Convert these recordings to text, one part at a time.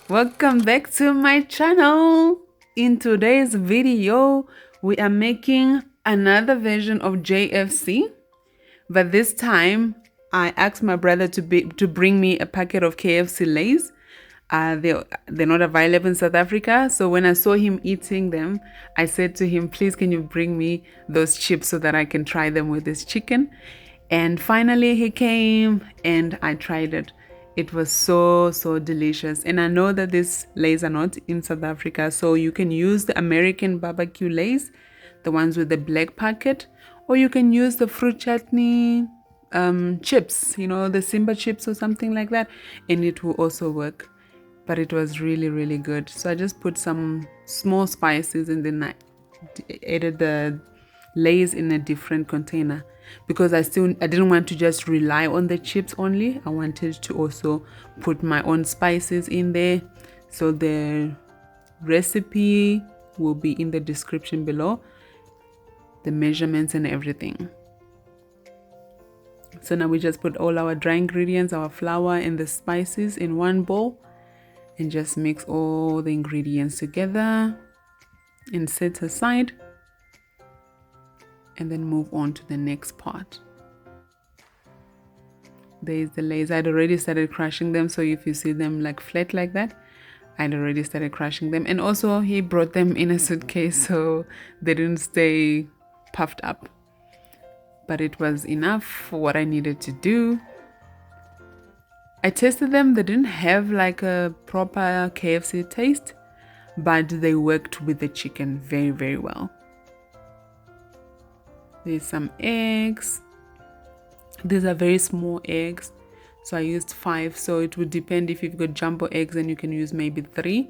Welcome back to my channel. In today's video, we are making another version of JFC, but this time I asked my brother to bring me a packet of KFC Lays. They're not available in South Africa, so when I saw him eating them, I said to him, please can you bring me those chips so that I can try them with this chicken. And finally he came and I tried it. It was so delicious. And I know that these Lays are not in South Africa, so you can use the American barbecue Lays, the ones with the black packet, or you can use the fruit chutney chips, the Simba chips or something like that, and it will also work. But it was really good. So I just put some small spices and then I added the Lays in a different container because I didn't want to just rely on the chips only. I wanted to also put my own spices in there. So the recipe will be in the description below, the measurements and everything. So now we just put all our dry ingredients, our flour and the spices in one bowl and just mix all the ingredients together and set aside, and then move on to the next part. There's the Lays. I'd already started crushing them, so if you see them like flat like that, I'd already started crushing them. And also he brought them in a suitcase so they didn't stay puffed up, but it was enough for what I needed to do. I tasted them. They didn't have like a proper KFC taste, but they worked with the chicken very well. There's some eggs. These are very small eggs, so I used 5. So it would depend. If you've got jumbo eggs, then you can use maybe 3.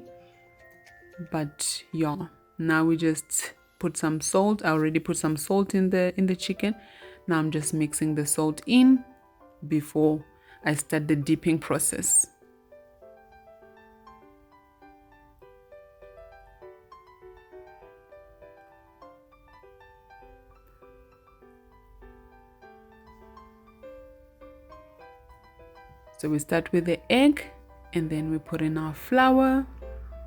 But yeah, now we just put some salt. I already put some salt in the chicken. Now I'm just mixing the salt in before I start the dipping process. So we start with the egg and then we put in our flour.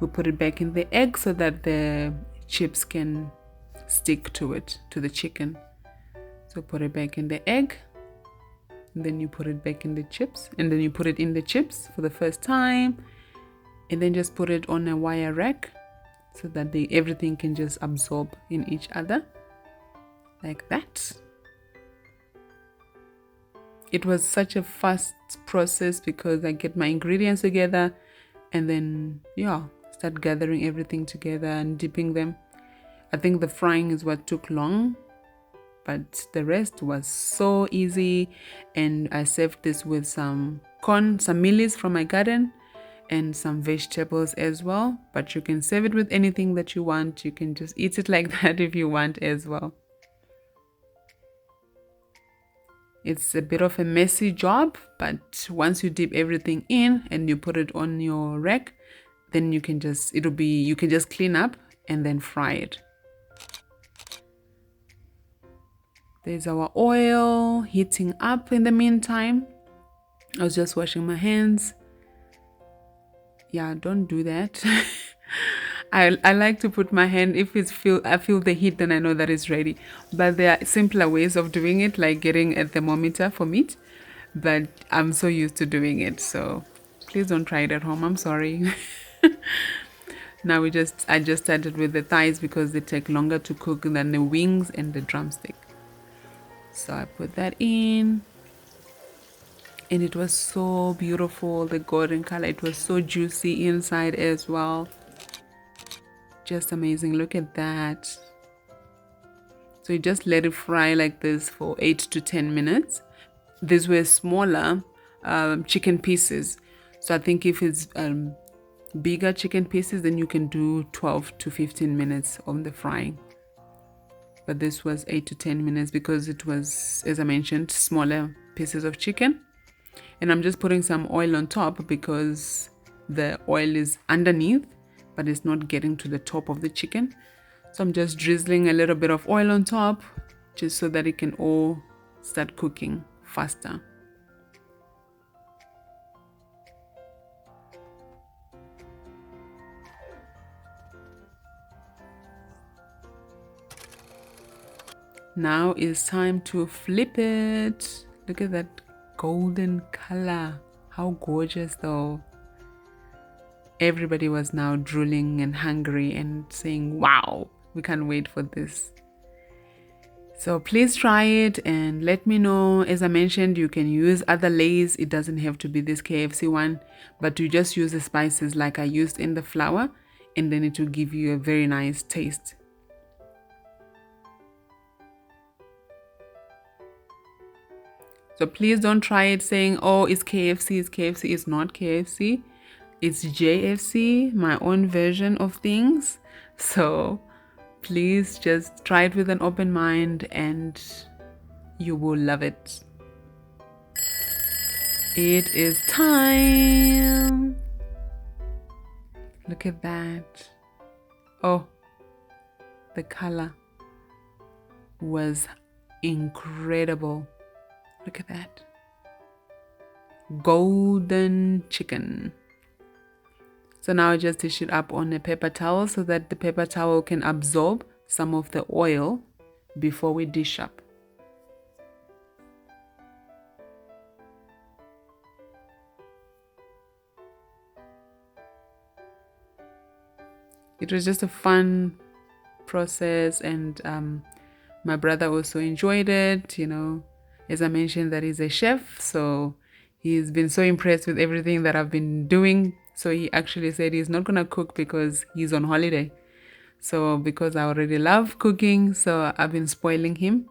We put it back in the egg so that the chips can stick to it, to the chicken. So put it back in the egg, and then you put it back in the chips, and then you put it in the chips for the first time, and then just put it on a wire rack so that everything can just absorb in each other like that. It was such a fast process because I get my ingredients together and then start gathering everything together and dipping them. I think the frying is what took long, but the rest was so easy. And I served this with some corn, some mealies from my garden, and some vegetables as well. But you can serve it with anything that you want. You can just eat it like that if you want as well. It's a bit of a messy job, but once you dip everything in and you put it on your rack, then you can just clean up and then fry it. There's our oil heating up in the meantime. I was just washing my hands. Yeah, don't do that. I like to put my hand, if I feel the heat, then I know that it's ready. But there are simpler ways of doing it, like getting a thermometer for meat. But I'm so used to doing it, so please don't try it at home. I'm sorry. Now I just started with the thighs because they take longer to cook than the wings and the drumstick. So I put that in. And it was so beautiful, the golden color. It was so juicy inside as well. Just amazing. Look at that. So you just let it fry like this for 8 to 10 minutes. These were smaller chicken pieces. So I think if it's bigger chicken pieces, then you can do 12 to 15 minutes on the frying. But this was 8 to 10 minutes because it was, as I mentioned, smaller pieces of chicken. And I'm just putting some oil on top because the oil is underneath, but it's not getting to the top of the chicken. So I'm just drizzling a little bit of oil on top just so that it can all start cooking faster. Now it's time to flip it. Look at that golden color. How gorgeous though. Everybody was now drooling and hungry and saying, wow, we can't wait for this. So please try it and let me know. As I mentioned, you can use other Lay's. It doesn't have to be this KFC one, but you just use the spices like I used in the flour, and then it will give you a very nice taste. So please don't try it saying, oh, it's KFC, it's KFC. It's not KFC. It's JFC, my own version of things. So please just try it with an open mind and you will love it. It is time. Look at that. Oh, the color was incredible. Look at that. Golden chicken. So now I just dish it up on a paper towel so that the paper towel can absorb some of the oil before we dish up. It was just a fun process, and my brother also enjoyed it. You know, as I mentioned, that he's a chef, so he's been so impressed with everything that I've been doing. So he actually said he's not gonna cook because he's on holiday. So because I already love cooking, so I've been spoiling him.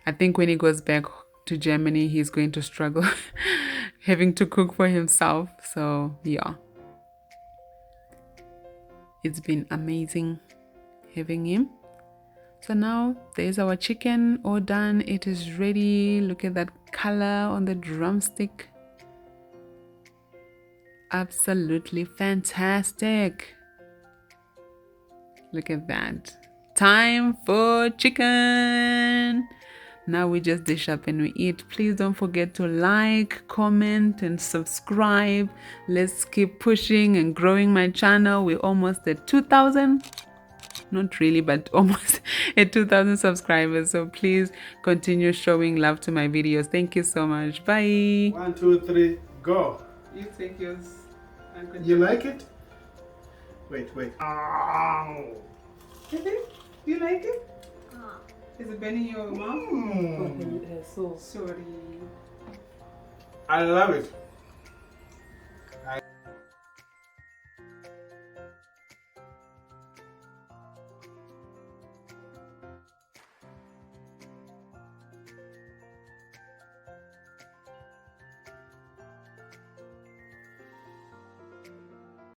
I think when he goes back to Germany, he's going to struggle having to cook for himself. So yeah, it's been amazing having him. So now there's our chicken all done. It is ready. Look at that color on the drumstick. Absolutely fantastic. Look at that. Time for chicken. Now we just dish up and we eat. Please don't forget to like, comment, and subscribe. Let's keep pushing and growing my channel. We're almost at 2,000. Not really, but almost at 2,000 subscribers. So please continue showing love to my videos. Thank you so much. Bye. 1, 2, 3, go. You take yours. You like it? Wait. Ow! You like it? Is it burning your mouth? Mm. So sorry. I love it.